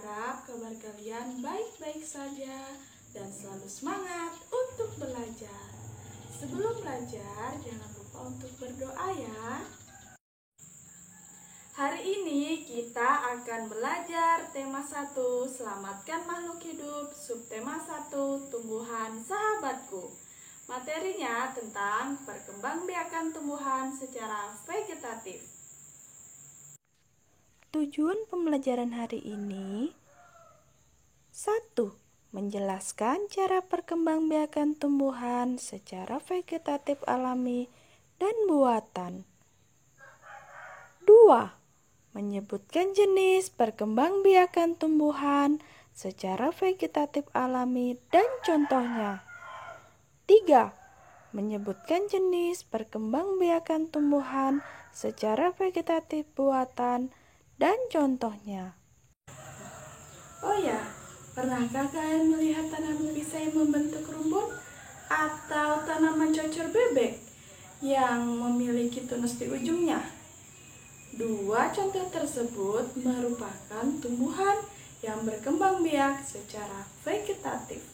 berharap kabar kalian baik-baik saja dan selalu semangat untuk belajar. Sebelum belajar, jangan lupa untuk berdoa ya. Hari ini kita akan belajar tema 1, Selamatkan Makhluk Hidup, subtema 1, Tumbuhan Sahabatku. Materinya tentang perkembangbiakan tumbuhan secara vegetatif. Tujuan pembelajaran hari ini 1. Menjelaskan cara perkembangbiakan tumbuhan secara vegetatif alami dan buatan. 2. Menyebutkan jenis perkembangbiakan tumbuhan secara vegetatif alami dan contohnya. 3. Menyebutkan jenis perkembangbiakan tumbuhan secara vegetatif buatan dan contohnya. Oh ya, pernahkah kalian melihat tanaman pisang yang membentuk rumput atau tanaman cocor bebek yang memiliki tunas di ujungnya? Dua contoh tersebut merupakan tumbuhan yang berkembang biak secara vegetatif.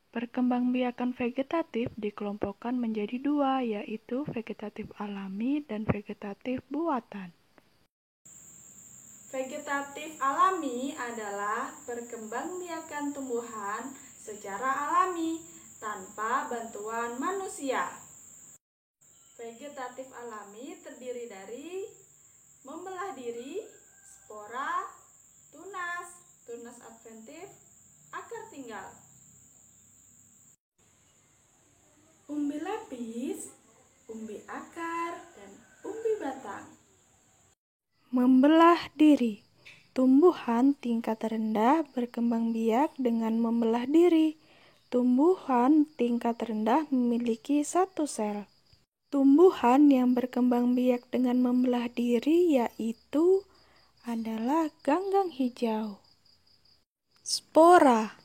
Perkembangbiakan vegetatif dikelompokkan menjadi 2, yaitu vegetatif alami dan vegetatif buatan. Vegetatif alami adalah perkembangbiakan tumbuhan secara alami tanpa bantuan manusia. Vegetatif alami terdiri dari membelah diri, spora, tunas adventif, akar tinggal. Umbi lapis, umbi akar, dan umbi batang. Membelah diri. Tumbuhan tingkat rendah berkembang biak dengan membelah diri. Tumbuhan tingkat rendah memiliki 1 sel. Tumbuhan yang berkembang biak dengan membelah diri yaitu adalah ganggang hijau. Spora.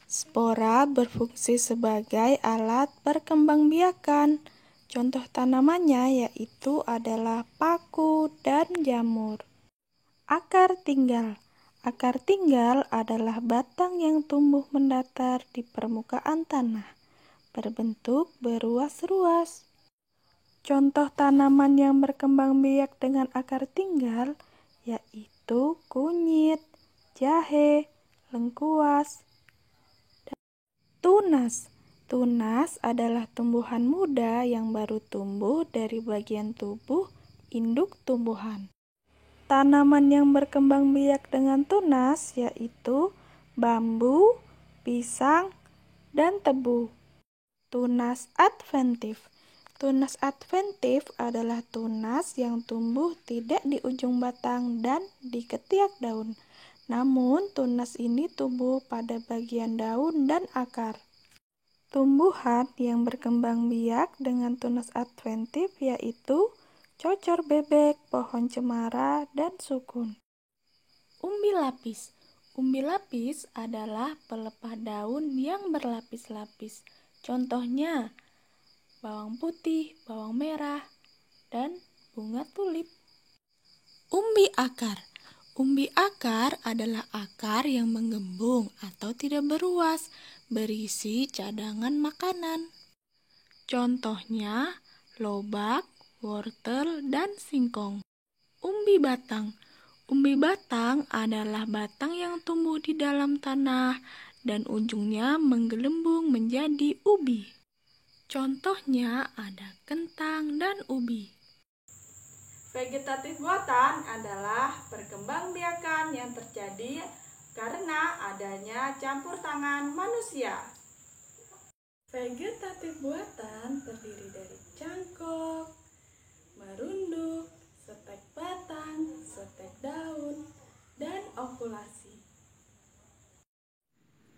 Spora berfungsi sebagai alat perkembangbiakan. Contoh tanamannya yaitu adalah paku dan jamur. Akar tinggal. Akar tinggal adalah batang yang tumbuh mendatar di permukaan tanah, berbentuk beruas-ruas. Contoh tanaman yang berkembang biak dengan akar tinggal yaitu kunyit, jahe, lengkuas, dan tunas. Tunas adalah tumbuhan muda yang baru tumbuh dari bagian tubuh induk tumbuhan. Tanaman yang berkembang biak dengan tunas yaitu bambu, pisang, dan tebu. Tunas adventif. Tunas adventif adalah tunas yang tumbuh tidak di ujung batang dan di ketiak daun. Namun tunas ini tumbuh pada bagian daun dan akar. Tumbuhan yang berkembang biak dengan tunas adventif yaitu cocor bebek, pohon cemara, dan sukun. Umbi lapis. Umbi lapis adalah pelepah daun yang berlapis-lapis. Contohnya bawang putih, bawang merah, dan bunga tulip. Umbi akar. Umbi akar adalah akar yang menggembung atau tidak beruas, berisi cadangan makanan. Contohnya lobak, wortel, dan singkong. Umbi batang. Umbi batang adalah batang yang tumbuh di dalam tanah dan ujungnya menggelembung menjadi ubi. Contohnya ada kentang dan ubi. Vegetatif buatan adalah perkembangbiakan yang terjadi karena adanya campur tangan manusia. Vegetatif buatan terdiri dari cangkok, merunduk, setek batang, setek daun, dan okulasi.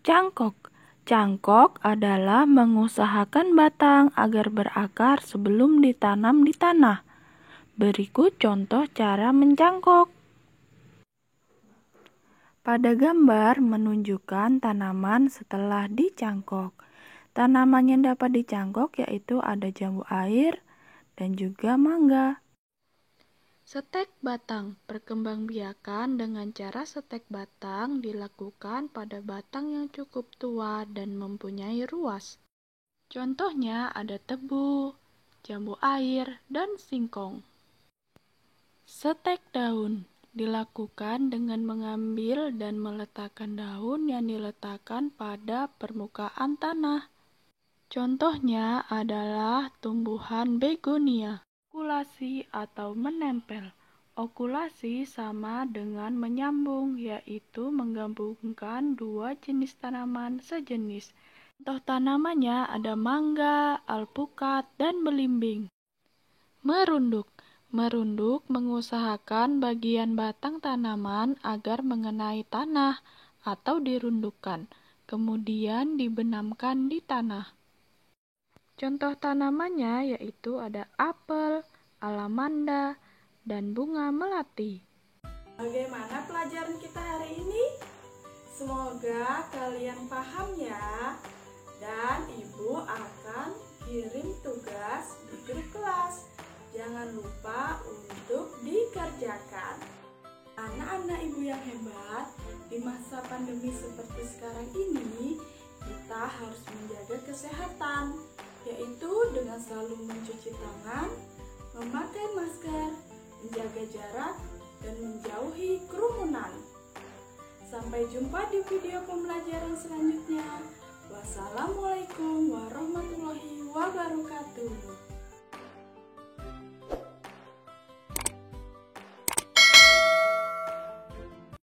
Cangkok. Cangkok adalah mengusahakan batang agar berakar sebelum ditanam di tanah. Berikut contoh cara mencangkok. Pada gambar menunjukkan tanaman setelah dicangkok. Tanaman yang dapat dicangkok yaitu ada jambu air dan juga mangga. Setek batang. Perkembangbiakan dengan cara setek batang dilakukan pada batang yang cukup tua dan mempunyai ruas. Contohnya ada tebu, jambu air, dan singkong. Setek daun dilakukan dengan mengambil dan meletakkan daun yang diletakkan pada permukaan tanah. Contohnya adalah tumbuhan begonia. Okulasi atau menempel. Okulasi sama dengan menyambung, yaitu menggabungkan dua jenis tanaman sejenis. Contoh tanamannya ada mangga, alpukat, dan belimbing. Merunduk. Merunduk mengusahakan bagian batang tanaman agar mengenai tanah atau dirundukkan, kemudian dibenamkan di tanah. Contoh tanamannya yaitu ada apel, alamanda, dan bunga melati. Bagaimana pelajaran kita hari ini? Semoga kalian paham ya. Dan Ibu akan kirim tugas di grup kelas. Jangan lupa untuk dikerjakan. Anak-anak Ibu yang hebat, di masa pandemi seperti sekarang ini, kita harus menjaga kesehatan, yaitu dengan selalu mencuci tangan, memakai masker, menjaga jarak, dan menjauhi kerumunan. Sampai jumpa di video pembelajaran selanjutnya. Wassalamualaikum warahmatullahi wabarakatuh.